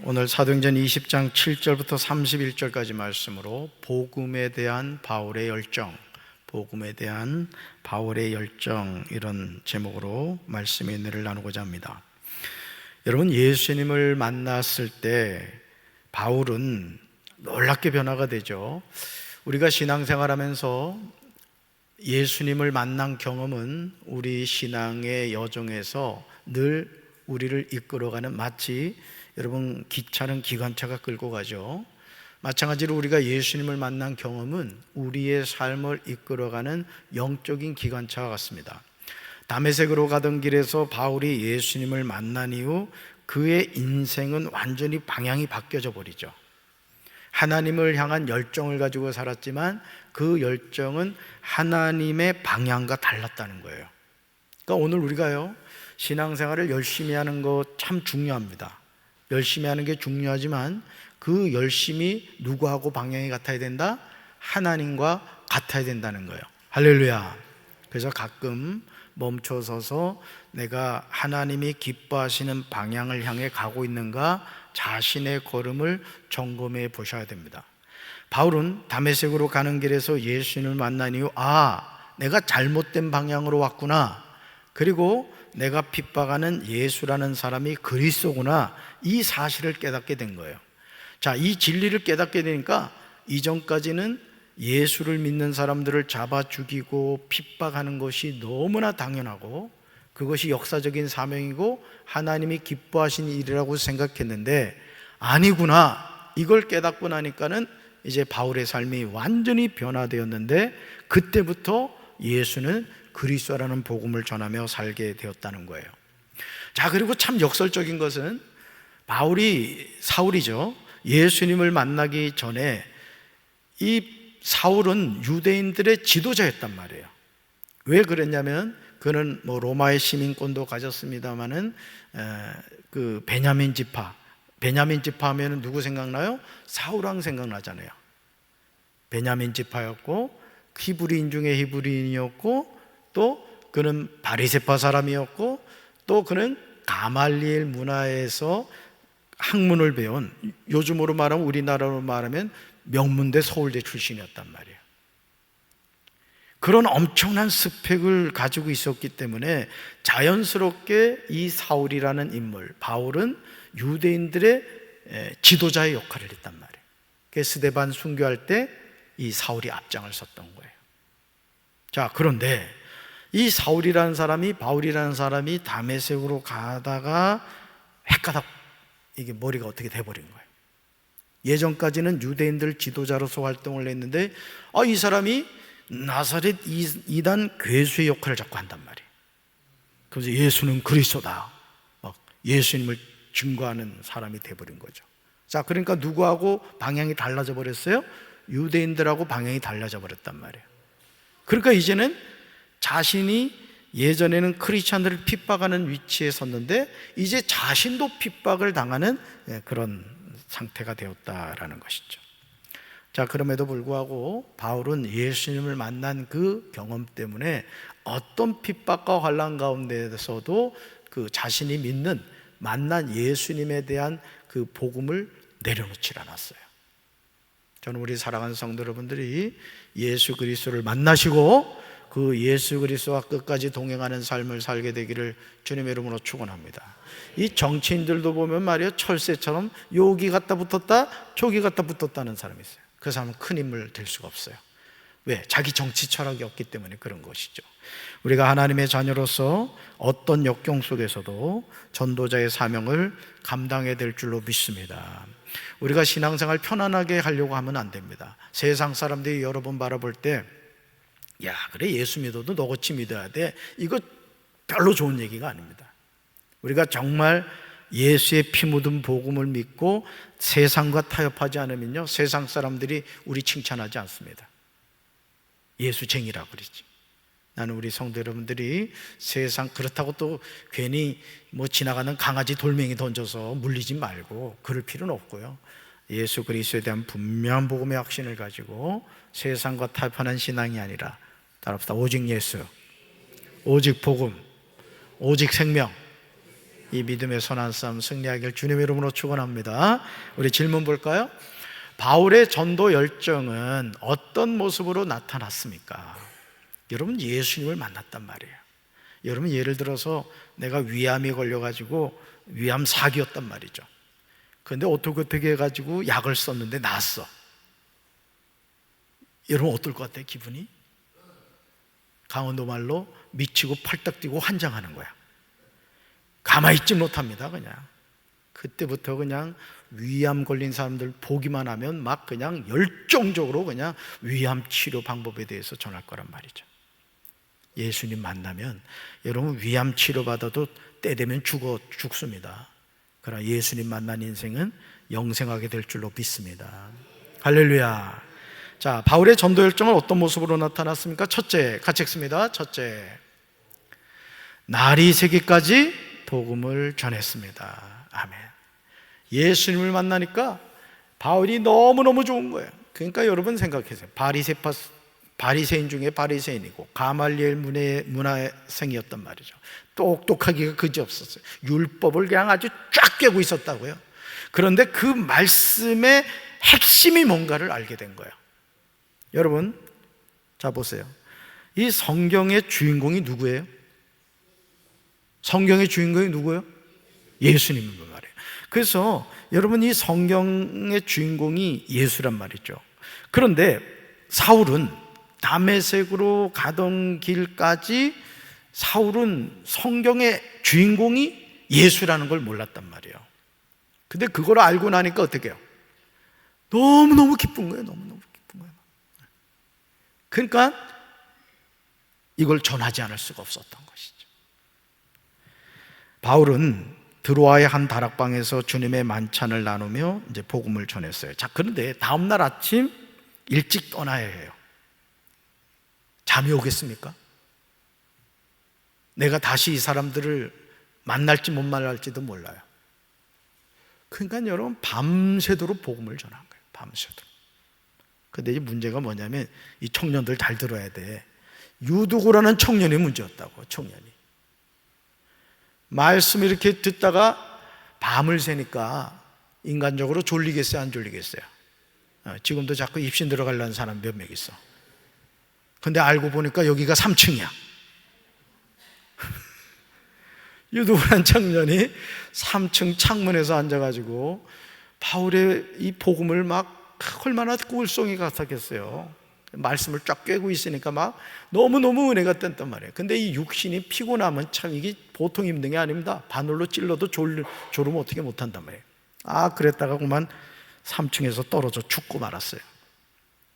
오늘 사도행전 20장 7절부터 31절까지 말씀으로 복음에 대한 바울의 열정, 복음에 대한 바울의 열정, 이런 제목으로 말씀의 은혜를 나누고자 합니다. 여러분, 예수님을 만났을 때 바울은 놀랍게 변화가 되죠. 우리가 신앙생활하면서 예수님을 만난 경험은 우리 신앙의 여정에서 늘 우리를 이끌어가는, 마치 여러분 기차는 기관차가 끌고 가죠. 마찬가지로 우리가 예수님을 만난 경험은 우리의 삶을 이끌어가는 영적인 기관차와 같습니다. 다메섹으로 가던 길에서 바울이 예수님을 만난 이후 그의 인생은 완전히 방향이 바뀌어져 버리죠. 하나님을 향한 열정을 가지고 살았지만 그 열정은 하나님의 방향과 달랐다는 거예요. 그러니까 오늘 우리가요, 신앙생활을 열심히 하는 거 참 중요합니다. 열심히 하는 게 중요하지만 그 열심이 누구하고 방향이 같아야 된다? 하나님과 같아야 된다는 거예요. 할렐루야. 그래서 가끔 멈춰서서 내가 하나님이 기뻐하시는 방향을 향해 가고 있는가 자신의 걸음을 점검해 보셔야 됩니다. 바울은 다메섹으로 가는 길에서 예수님을 만난 이후 내가 잘못된 방향으로 왔구나, 그리고 내가 핍박하는 예수라는 사람이 그리스도구나, 이 사실을 깨닫게 된 거예요. 자, 이 진리를 깨닫게 되니까 이전까지는 예수를 믿는 사람들을 잡아 죽이고 핍박하는 것이 너무나 당연하고 그것이 역사적인 사명이고 하나님이 기뻐하신 일이라고 생각했는데 아니구나, 이걸 깨닫고 나니까는 이제 바울의 삶이 완전히 변화되었는데 그때부터 예수는 그리스도라는 복음을 전하며 살게 되었다는 거예요. 자, 그리고 참 역설적인 것은 사울이죠. 예수님을 만나기 전에 이 사울은 유대인들의 지도자였단 말이에요. 왜 그랬냐면 그는 로마의 시민권도 가졌습니다마는 그 베냐민 지파 하면 누구 생각나요? 사울왕 생각나잖아요. 베냐민 지파였고 히브리인 중에 히브리인이었고 또 그는 바리새파 사람이었고 또 그는 가말리엘 문화에서 학문을 배운, 요즘으로 말하면 우리나라로 말하면 명문대 서울대 출신이었단 말이에요. 그런 엄청난 스펙을 가지고 있었기 때문에 자연스럽게 이 사울이라는 인물, 바울은 유대인들의 지도자의 역할을 했단 말이에요. 그래서 스데반 순교할 때 이 사울이 앞장을 섰던 거예요. 자, 그런데 이 바울이라는 사람이 다메섹으로 가다가 헷가닥 이게 머리가 어떻게 돼버린 거예요. 예전까지는 유대인들 지도자로서 활동을 했는데 이 사람이 나사렛 이단 괴수의 역할을 자꾸 한단 말이에요. 그래서 예수는 그리스도다, 예수님을 증거하는 사람이 돼버린 거죠. 자, 그러니까 누구하고 방향이 달라져 버렸어요? 유대인들하고 방향이 달라져 버렸단 말이에요. 그러니까 이제는 자신이 예전에는 크리스찬들을 핍박하는 위치에 섰는데 이제 자신도 핍박을 당하는 그런 상태가 되었다라는 것이죠. 자, 그럼에도 불구하고 바울은 예수님을 만난 그 경험 때문에 어떤 핍박과 환난 가운데서도 그 자신이 믿는 만난 예수님에 대한 그 복음을 내려놓지 않았어요. 저는 우리 사랑하는 성도 여러분들이 예수 그리스도를 만나시고 그 예수 그리스도와 끝까지 동행하는 삶을 살게 되기를 주님의 이름으로 축원합니다. 이 정치인들도 보면 말이에요, 철새처럼 여기 갖다 붙었다 저기 갖다 붙었다는 사람이 있어요. 그 사람은 큰 인물 될 수가 없어요. 왜? 자기 정치 철학이 없기 때문에 그런 것이죠. 우리가 하나님의 자녀로서 어떤 역경 속에서도 전도자의 사명을 감당해야 될 줄로 믿습니다. 우리가 신앙생활 편안하게 하려고 하면 안 됩니다. 세상 사람들이 여러 번 바라볼 때 그래, 예수 믿어도 너같이 믿어야 돼, 이거 별로 좋은 얘기가 아닙니다. 우리가 정말 예수의 피 묻은 복음을 믿고 세상과 타협하지 않으면요, 세상 사람들이 우리 칭찬하지 않습니다. 예수쟁이라고 그러지. 나는 우리 성도 여러분들이 세상, 그렇다고 또 괜히 지나가는 강아지 돌멩이 던져서 물리지 말고 그럴 필요는 없고요, 예수 그리스도에 대한 분명한 복음의 확신을 가지고 세상과 타협하는 신앙이 아니라, 따라합시다, 오직 예수, 오직 복음, 오직 생명, 이 믿음의 선한 싸움 승리하길 주님의 이름으로 축원합니다. 우리 질문 볼까요? 바울의 전도 열정은 어떤 모습으로 나타났습니까? 여러분, 예수님을 만났단 말이에요. 여러분, 예를 들어서 내가 위암이 걸려가지고 위암 사기였단 말이죠. 그런데 어떻게 해가지고 약을 썼는데 나았어. 여러분, 어떨 것 같아요? 기분이? 강원도 말로 미치고 팔딱 뛰고 환장하는 거야. 가만히 있지 못합니다. 그냥 그때부터 그냥 위암 걸린 사람들 보기만 하면 막 그냥 열정적으로 그냥 위암 치료 방법에 대해서 전할 거란 말이죠. 예수님 만나면 여러분 위암 치료 받아도 때 되면 죽습니다. 그러나 예수님 만난 인생은 영생하게 될 줄로 믿습니다. 할렐루야. 자, 바울의 전도 열정은 어떤 모습으로 나타났습니까? 첫째, 같이 읽습니다. 첫째, 날이 새기까지 복음을 전했습니다. 아멘. 예수님을 만나니까 바울이 너무너무 좋은 거예요. 그러니까 여러분 생각해보세요. 바리새인 중에 바리새인이고 가말리엘 문화생이었단 말이죠. 똑똑하기가 그지없었어요. 율법을 그냥 아주 쫙 꿰고 있었다고요. 그런데 그 말씀의 핵심이 뭔가를 알게 된 거예요. 여러분, 자 보세요. 이 성경의 주인공이 누구예요? 성경의 주인공이 누구예요? 예수님인 말이에요. 그래서 여러분, 이 성경의 주인공이 예수란 말이죠. 그런데 사울은 다메섹으로 가던 길까지 사울은 성경의 주인공이 예수라는 걸 몰랐단 말이에요. 근데 그걸 알고 나니까 어떻게 해요? 너무너무 기쁜 거예요. 너무너무 기쁜 거예요. 그러니까 이걸 전하지 않을 수가 없었던 것이죠. 바울은 드로아의 한 다락방에서 주님의 만찬을 나누며 이제 복음을 전했어요. 자, 그런데 다음날 아침 일찍 떠나야 해요. 잠이 오겠습니까? 내가 다시 이 사람들을 만날지 못 만날지도 몰라요. 그러니까 여러분, 밤새도록 복음을 전한 거예요. 밤새도록. 근데 이 문제가 뭐냐면 이 청년들 잘 들어야 돼. 유두고라는 청년이 문제였다고. 청년이 말씀 이렇게 듣다가 밤을 새니까 인간적으로 졸리겠어요, 안 졸리겠어요? 지금도 자꾸 입신 들어가려는 사람 몇 명 있어. 근데 알고 보니까 여기가 3층이야. 유두고란 청년이 3층 창문에서 앉아가지고 바울의 이 복음을 막 얼마나 꿀송이 같았겠어요. 말씀을 쫙 꿰고 있으니까 막 너무너무 은혜가 떴단 말이에요. 근데 이 육신이 피곤하면 참 이게 보통 힘든 게 아닙니다. 바늘로 찔러도 졸으면 어떻게 못한단 말이에요. 그랬다가 그만 3층에서 떨어져 죽고 말았어요.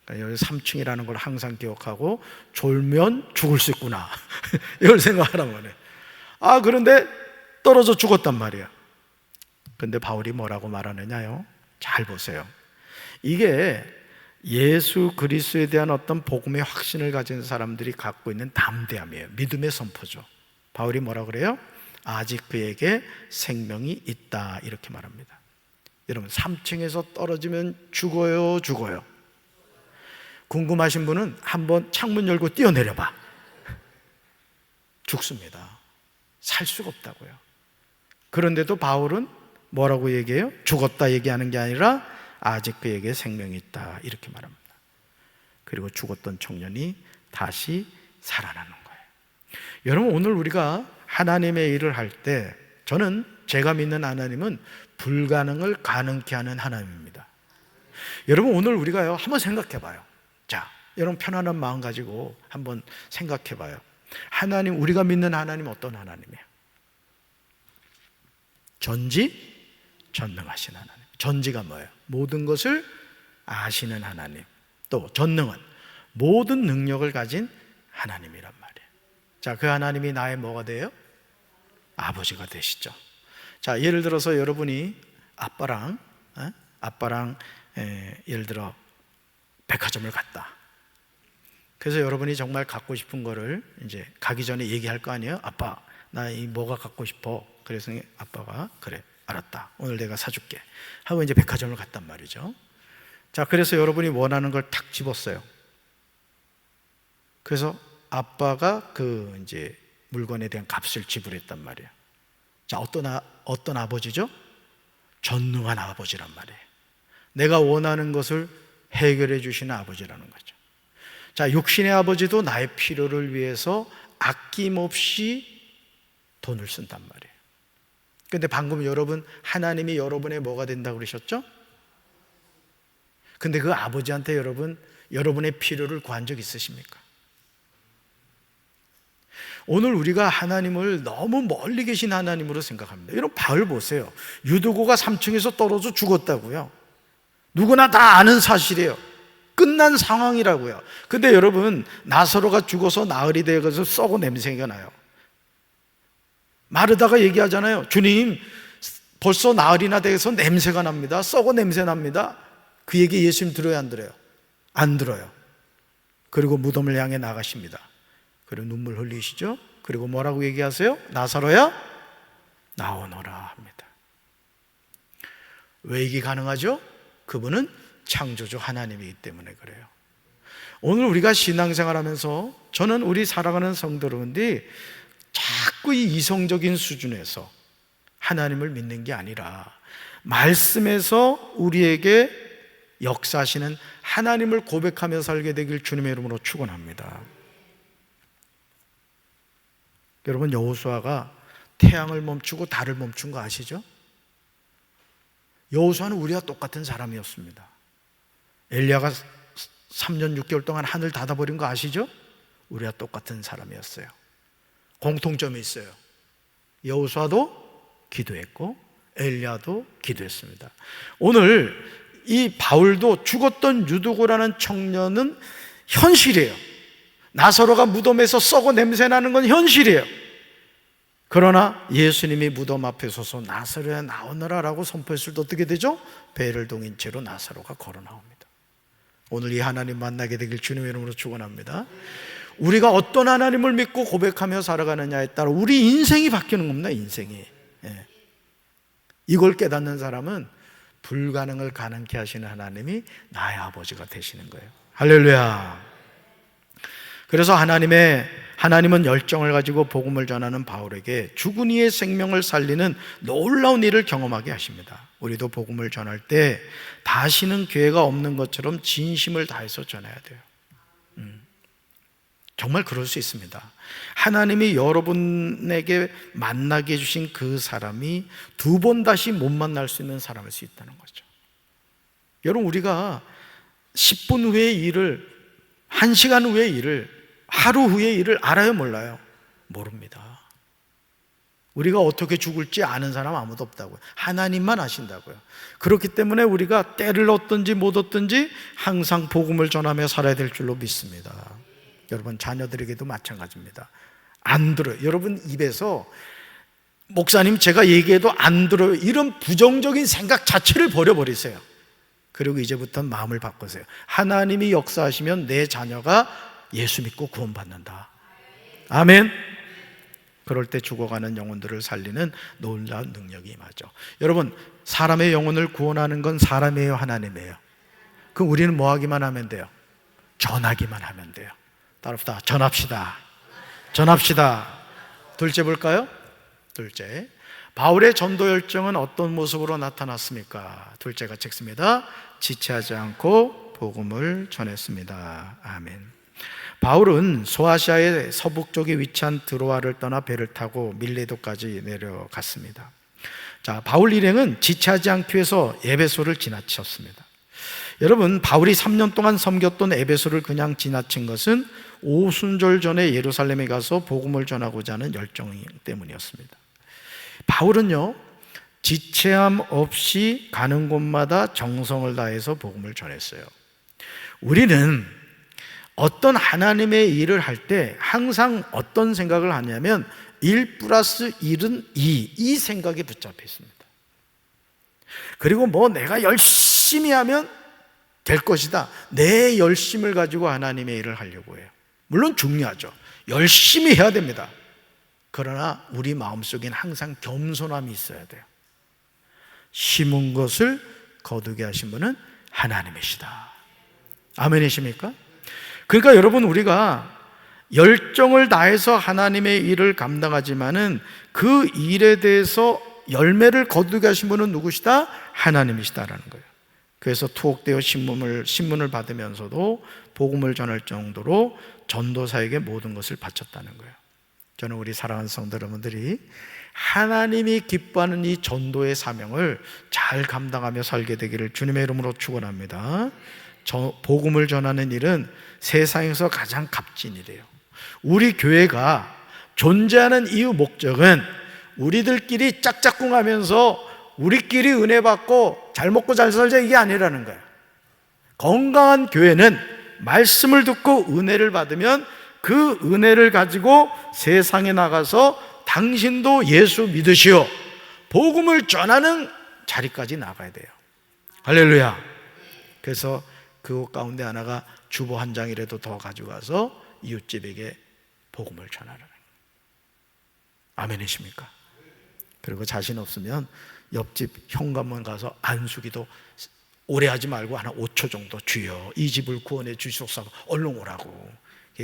그러니까 여기 3층이라는 걸 항상 기억하고 졸면 죽을 수 있구나 이걸 생각하란 말이에요. 그런데 떨어져 죽었단 말이에요. 근데 바울이 뭐라고 말하느냐요? 잘 보세요. 이게 예수 그리스도에 대한 어떤 복음의 확신을 가진 사람들이 갖고 있는 담대함이에요. 믿음의 선포죠. 바울이 뭐라 그래요? 아직 그에게 생명이 있다, 이렇게 말합니다. 여러분, 3층에서 떨어지면 죽어요, 죽어요? 궁금하신 분은 한번 창문 열고 뛰어내려봐. 죽습니다. 살 수가 없다고요. 그런데도 바울은 뭐라고 얘기해요? 죽었다 얘기하는 게 아니라 아직 그에게 생명이 있다, 이렇게 말합니다. 그리고 죽었던 청년이 다시 살아나는 거예요. 여러분, 오늘 우리가 하나님의 일을 할 때 저는 제가 믿는 하나님은 불가능을 가능케 하는 하나님입니다. 여러분, 오늘 우리가요 한번 생각해 봐요. 자, 여러분 편안한 마음 가지고 한번 생각해 봐요. 하나님, 우리가 믿는 하나님 어떤 하나님이에요? 전지전능하신 하나님. 전지가 뭐예요? 모든 것을 아시는 하나님. 또 전능은 모든 능력을 가진 하나님이란 말이에요. 자, 그 하나님이 나의 뭐가 돼요? 아버지가 되시죠. 자, 예를 들어서 여러분이 아빠랑 예를 들어 백화점을 갔다. 그래서 여러분이 정말 갖고 싶은 거를 이제 가기 전에 얘기할 거 아니에요? 아빠, 나 이 뭐가 갖고 싶어. 그래서 아빠가 그래, 알았다, 오늘 내가 사줄게 하고 이제 백화점을 갔단 말이죠. 자, 그래서 여러분이 원하는 걸 탁 집었어요. 그래서 아빠가 그 이제 물건에 대한 값을 지불했단 말이에요. 자, 어떤 아버지죠? 전능한 아버지란 말이에요. 내가 원하는 것을 해결해 주시는 아버지라는 거죠. 자, 육신의 아버지도 나의 필요를 위해서 아낌없이 돈을 쓴단 말이에요. 근데 방금 여러분, 하나님이 여러분의 뭐가 된다고 그러셨죠? 근데 그 아버지한테 여러분의 필요를 구한 적 있으십니까? 오늘 우리가 하나님을 너무 멀리 계신 하나님으로 생각합니다. 여러분, 바울 보세요. 유두고가 3층에서 떨어져 죽었다고요. 누구나 다 아는 사실이에요. 끝난 상황이라고요. 근데 여러분, 나사로가 죽어서 나흘이 되어서 썩어 냄새가 나요. 마르다가 얘기하잖아요. 주님, 벌써 나흘이나 돼서 냄새가 납니다. 썩어 냄새 납니다. 그 얘기 예수님 들어요, 안 들어요? 안 들어요. 그리고 무덤을 향해 나가십니다. 그리고 눈물 흘리시죠? 그리고 뭐라고 얘기하세요? 나사로야, 나오너라 합니다. 왜 이게 가능하죠? 그분은 창조주 하나님이기 때문에 그래요. 오늘 우리가 신앙생활 하면서 저는 우리 살아가는 성도 여러분들이 자꾸 이 이성적인 수준에서 하나님을 믿는 게 아니라 말씀에서 우리에게 역사하시는 하나님을 고백하며 살게 되길 주님의 이름으로 축원합니다. 여러분, 여호수아가 태양을 멈추고 달을 멈춘 거 아시죠? 여호수아는 우리와 똑같은 사람이었습니다. 엘리야가 3년 6개월 동안 하늘 닫아버린 거 아시죠? 우리와 똑같은 사람이었어요. 공통점이 있어요. 여호수아도 기도했고 엘리야도 기도했습니다. 오늘 이 바울도 죽었던 유두고라는 청년은 현실이에요. 나사로가 무덤에서 썩어 냄새나는 건 현실이에요. 그러나 예수님이 무덤 앞에 서서 나사로야 나오너라 라고 선포했을 때 어떻게 되죠? 배를 동인 채로 나사로가 걸어 나옵니다. 오늘 이 하나님 만나게 되길 주님의 이름으로 축원합니다. 우리가 어떤 하나님을 믿고 고백하며 살아가느냐에 따라 우리 인생이 바뀌는 겁니다. 인생이. 이걸 깨닫는 사람은 불가능을 가능케 하시는 하나님이 나의 아버지가 되시는 거예요. 할렐루야. 그래서 하나님은 열정을 가지고 복음을 전하는 바울에게 죽은 이의 생명을 살리는 놀라운 일을 경험하게 하십니다. 우리도 복음을 전할 때 다시는 기회가 없는 것처럼 진심을 다해서 전해야 돼요. 정말 그럴 수 있습니다. 하나님이 여러분에게 만나게 해주신 그 사람이 두 번 다시 못 만날 수 있는 사람일 수 있다는 거죠. 여러분, 우리가 10분 후의 일을, 1시간 후의 일을, 하루 후의 일을 알아요, 몰라요? 모릅니다. 우리가 어떻게 죽을지 아는 사람 아무도 없다고요. 하나님만 아신다고요. 그렇기 때문에 우리가 때를 얻든지 못 얻든지 항상 복음을 전하며 살아야 될 줄로 믿습니다. 여러분, 자녀들에게도 마찬가지입니다. 안 들어요. 여러분 입에서 목사님 제가 얘기해도 안 들어요, 이런 부정적인 생각 자체를 버려버리세요. 그리고 이제부터는 마음을 바꾸세요. 하나님이 역사하시면 내 자녀가 예수 믿고 구원받는다. 아멘. 그럴 때 죽어가는 영혼들을 살리는 놀라운 능력이 임하죠. 여러분, 사람의 영혼을 구원하는 건 사람이에요, 하나님이에요? 그럼 우리는 뭐 하기만 하면 돼요? 전하기만 하면 돼요. 따라합시다. 전합시다. 둘째 볼까요? 둘째, 바울의 전도 열정은 어떤 모습으로 나타났습니까? 둘째가 찍습니다. 지체하지 않고 복음을 전했습니다. 아멘. 바울은 소아시아의 서북쪽에 위치한 드로아를 떠나 배를 타고 밀레도까지 내려갔습니다. 자, 바울 일행은 지체하지 않기 위해서 에베소를 지나쳤습니다. 여러분, 바울이 3년 동안 섬겼던 에베소를 그냥 지나친 것은 오순절 전에 예루살렘에 가서 복음을 전하고자 하는 열정 때문이었습니다. 바울은요, 지체함 없이 가는 곳마다 정성을 다해서 복음을 전했어요. 우리는 어떤 하나님의 일을 할 때 항상 어떤 생각을 하냐면 1 플러스 1은 2, 이 생각에 붙잡혀 있습니다. 그리고 내가 열심히 하면 될 것이다, 내 열심을 가지고 하나님의 일을 하려고 해요. 물론 중요하죠. 열심히 해야 됩니다. 그러나 우리 마음속엔 항상 겸손함이 있어야 돼요. 심은 것을 거두게 하신 분은 하나님이시다. 아멘이십니까? 그러니까 여러분, 우리가 열정을 다해서 하나님의 일을 감당하지만은 그 일에 대해서 열매를 거두게 하신 분은 누구시다? 하나님이시다라는 거예요. 그래서 투옥되어 신문을 받으면서도 복음을 전할 정도로 전도사에게 모든 것을 바쳤다는 거예요. 저는 우리 사랑하는 성도 여러분들이 하나님이 기뻐하는 이 전도의 사명을 잘 감당하며 살게 되기를 주님의 이름으로 축원합니다. 복음을 전하는 일은 세상에서 가장 값진 일이에요. 우리 교회가 존재하는 이유 목적은 우리들끼리 짝짝꿍하면서 우리끼리 은혜 받고 잘 먹고 잘 살자 이게 아니라는 거예요. 건강한 교회는 말씀을 듣고 은혜를 받으면 그 은혜를 가지고 세상에 나가서 당신도 예수 믿으시오 복음을 전하는 자리까지 나가야 돼요. 할렐루야. 그래서 그 가운데 하나가 주보 한 장이라도 더 가져가서 이웃집에게 복음을 전하라. 아멘이십니까? 그리고 자신 없으면 옆집 현관문 가서 안수기도 오래 하지 말고 한 5초 정도, 주여 이 집을 구원해 주시옵소서, 얼른 오라고.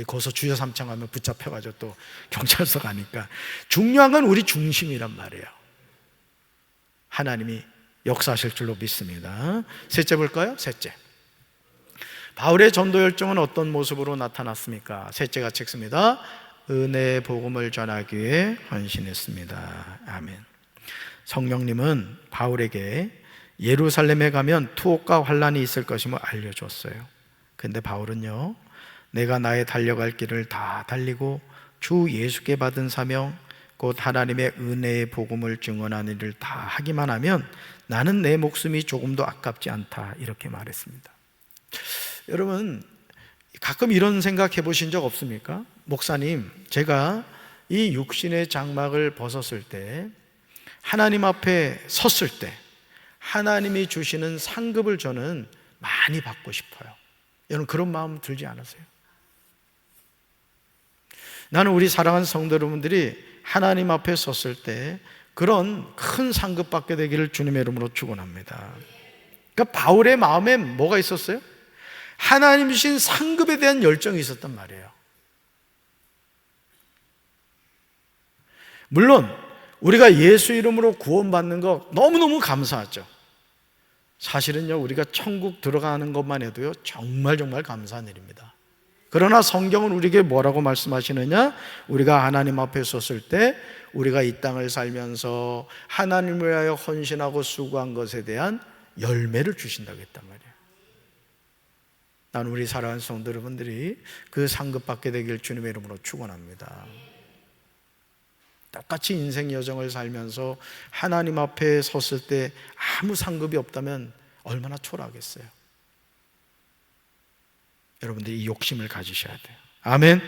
거기서 주여 삼창하면 붙잡혀가지고 또 경찰서 가니까. 중요한 건 우리 중심이란 말이에요. 하나님이 역사하실 줄로 믿습니다. 셋째 볼까요? 셋째, 바울의 전도 열정은 어떤 모습으로 나타났습니까? 셋째가 책습니다. 은혜의 복음을 전하기 위해 헌신했습니다. 아멘. 성령님은 바울에게 예루살렘에 가면 투옥과 환란이 있을 것임을 알려줬어요. 근데 바울은요, 내가 나의 달려갈 길을 다 달리고 주 예수께 받은 사명, 곧 하나님의 은혜의 복음을 증언하는 일을 다 하기만 하면 나는 내 목숨이 조금도 아깝지 않다, 이렇게 말했습니다. 여러분, 가끔 이런 생각 해보신 적 없습니까? 목사님, 제가 이 육신의 장막을 벗었을 때, 하나님 앞에 섰을 때 하나님이 주시는 상급을 저는 많이 받고 싶어요. 여러분, 그런 마음 들지 않으세요? 나는 우리 사랑하는 성도 여러분들이 하나님 앞에 섰을 때 그런 큰 상급 받게 되기를 주님의 이름으로 축원합니다. 그러니까 바울의 마음에 뭐가 있었어요? 하나님 주신 상급에 대한 열정이 있었단 말이에요. 물론 우리가 예수 이름으로 구원받는 거 너무너무 감사하죠. 사실은요, 우리가 천국 들어가는 것만 해도요, 정말 감사한 일입니다. 그러나 성경은 우리에게 뭐라고 말씀하시느냐? 우리가 하나님 앞에 섰을 때 우리가 이 땅을 살면서 하나님을 위하여 헌신하고 수고한 것에 대한 열매를 주신다고 했단 말이에요. 난 우리 사랑하는 성도 여러분들이 그 상급 받게 되길 주님의 이름으로 축원합니다. 똑같이 인생 여정을 살면서 하나님 앞에 섰을 때 아무 상급이 없다면 얼마나 초라하겠어요. 여러분들이 이 욕심을 가지셔야 돼요. 아멘.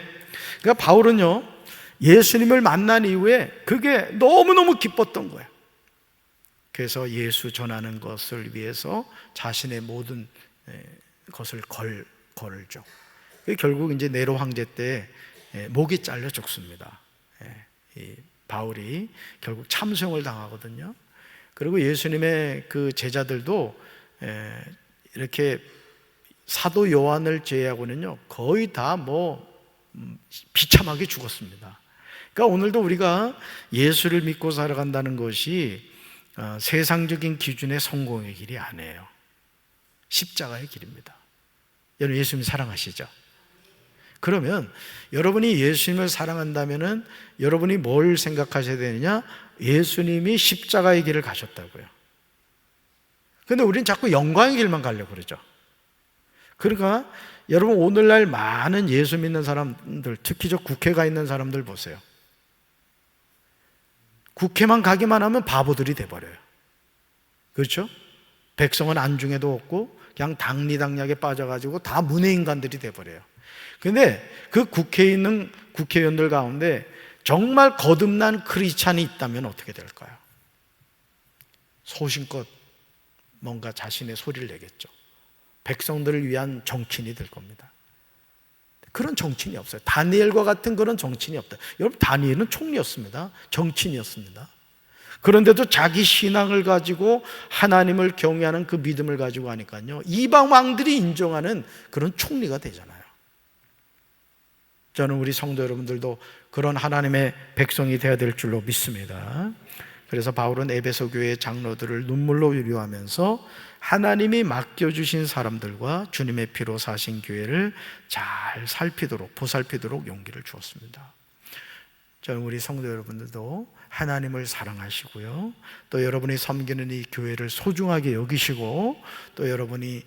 그러니까 바울은요, 예수님을 만난 이후에 그게 너무너무 기뻤던 거예요. 그래서 예수 전하는 것을 위해서 자신의 모든 것을 걸죠. 결국 이제 네로 황제 때 목이 잘려 죽습니다. 이 바울이 결국 참수형을 당하거든요. 그리고 예수님의 그 제자들도 이렇게 사도 요한을 제외하고는요, 거의 다 비참하게 죽었습니다. 그러니까 오늘도 우리가 예수를 믿고 살아간다는 것이 세상적인 기준의 성공의 길이 아니에요. 십자가의 길입니다. 여러분, 예수님 사랑하시죠? 그러면 여러분이 예수님을 사랑한다면은 여러분이 뭘 생각하셔야 되느냐? 예수님이 십자가의 길을 가셨다고요. 근데 우리는 자꾸 영광의 길만 가려고 그러죠. 그러니까 여러분, 오늘날 많은 예수 믿는 사람들, 특히 저 국회 가 있는 사람들 보세요. 국회만 가기만 하면 바보들이 돼버려요. 그렇죠? 백성은 안중에도 없고 그냥 당리당략에 빠져가지고 다 문외인간들이 돼버려요. 근데 그 국회에 있는 국회의원들 가운데 정말 거듭난 크리스찬이 있다면 어떻게 될까요? 소신껏 뭔가 자신의 소리를 내겠죠. 백성들을 위한 정치인이 될 겁니다. 그런 정치인이 없어요. 다니엘과 같은 그런 정치인이 없다. 여러분, 다니엘은 총리였습니다. 정치인이었습니다. 그런데도 자기 신앙을 가지고 하나님을 경외하는 그 믿음을 가지고 하니까요, 이방 왕들이 인정하는 그런 총리가 되잖아요. 저는 우리 성도 여러분들도 그런 하나님의 백성이 되어야 될 줄로 믿습니다. 그래서 바울은 에베소 교회의 장로들을 눈물로 위로하면서 하나님이 맡겨주신 사람들과 주님의 피로 사신 교회를 잘 살피도록, 보살피도록 용기를 주었습니다. 저는 우리 성도 여러분들도 하나님을 사랑하시고요, 또 여러분이 섬기는 이 교회를 소중하게 여기시고, 또 여러분이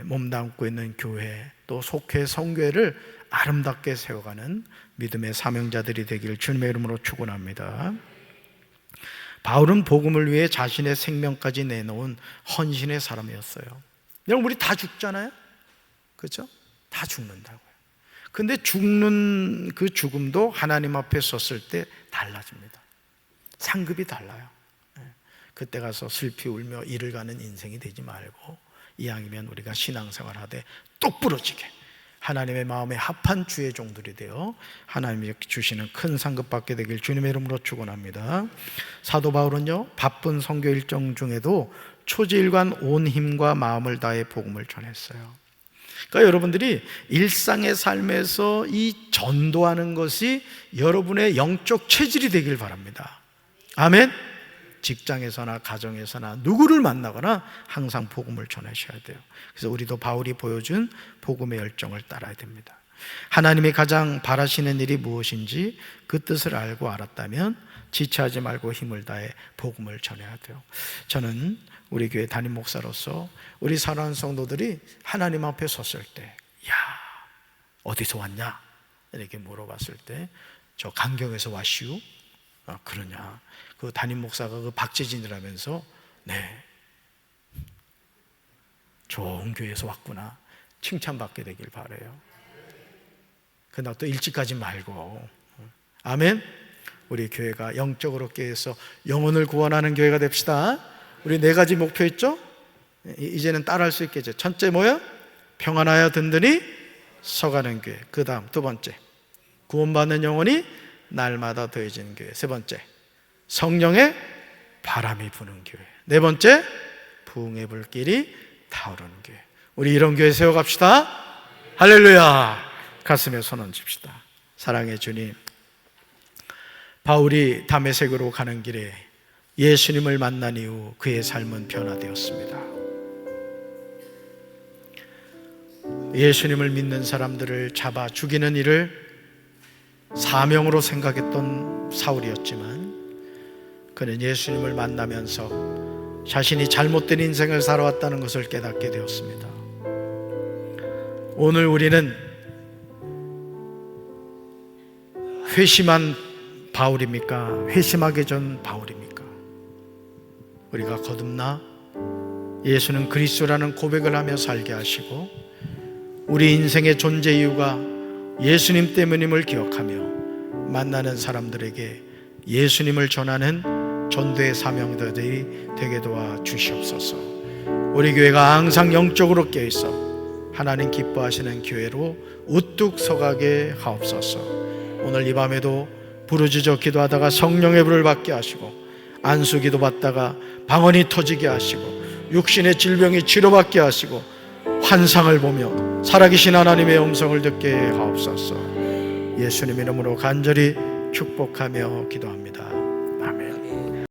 몸담고 있는 교회, 또 속회 성교회를 아름답게 세워가는 믿음의 사명자들이 되기를 주님의 이름으로 축원합니다. 바울은 복음을 위해 자신의 생명까지 내놓은 헌신의 사람이었어요. 여러분, 우리 다 죽잖아요, 그렇죠? 다 죽는다고요. 근데 죽는 그 죽음도 하나님 앞에 섰을 때 달라집니다. 상급이 달라요. 그때 가서 슬피 울며 이를 가는 인생이 되지 말고, 이왕이면 우리가 신앙생활 하되 똑부러지게 하나님의 마음에 합한 주의 종들이 되어 하나님이 주시는 큰 상급 받게 되길 주님의 이름으로 축원합니다. 사도 바울은요, 바쁜 선교 일정 중에도 초지일관 온 힘과 마음을 다해 복음을 전했어요. 그러니까 여러분들이 일상의 삶에서 이 전도하는 것이 여러분의 영적 체질이 되길 바랍니다. 아멘. 직장에서나 가정에서나 누구를 만나거나 항상 복음을 전하셔야 돼요. 그래서 우리도 바울이 보여준 복음의 열정을 따라야 됩니다. 하나님이 가장 바라시는 일이 무엇인지 그 뜻을 알고 알았다면 지체하지 말고 힘을 다해 복음을 전해야 돼요. 저는 우리 교회 담임 목사로서 우리 사랑하는 성도들이 하나님 앞에 섰을 때, 야, 어디서 왔냐? 이렇게 물어봤을 때, 저 강경에서 왔시오? 그러냐? 그 담임 목사가 그 박재진이라면서, 네, 좋은 교회에서 왔구나, 칭찬받게 되길 바라요. 그러나 또 일찍 가지 말고, 아멘. 우리 교회가 영적으로 깨어서 영혼을 구원하는 교회가 됩시다. 우리 4가지 목표 있죠? 이제는 따라할 수 있겠죠. 첫째 뭐야? 평안하여 든든히 서가는 교회. 그 다음 2번째, 구원받는 영혼이 날마다 더해지는 교회. 3번째, 성령의 바람이 부는 교회. 4번째, 부흥의 불길이 타오르는 교회. 우리 이런 교회 세워갑시다. 할렐루야. 가슴에 손 얹읍시다. 사랑의 주님, 바울이 다메섹으로 가는 길에 예수님을 만난 이후 그의 삶은 변화되었습니다. 예수님을 믿는 사람들을 잡아 죽이는 일을 사명으로 생각했던 사울이었지만, 그는 예수님을 만나면서 자신이 잘못된 인생을 살아왔다는 것을 깨닫게 되었습니다. 오늘 우리는 회심한 바울입니까? 회심하게 전 바울입니까? 우리가 거듭나 예수는 그리스도라는 고백을 하며 살게 하시고, 우리 인생의 존재 이유가 예수님 때문임을 기억하며 만나는 사람들에게 예수님을 전하는 전도의 사명자들이 되게 도와 주시옵소서. 우리 교회가 항상 영적으로 깨어있어 하나님 기뻐하시는 교회로 우뚝 서가게 하옵소서. 오늘 이 밤에도 부르짖어 기도하다가 성령의 불을 받게 하시고, 안수기도 받다가 방언이 터지게 하시고, 육신의 질병이 치료받게 하시고, 환상을 보며 살아계신 하나님의 음성을 듣게 하옵소서. 예수님 이름으로 간절히 축복하며 기도합니다.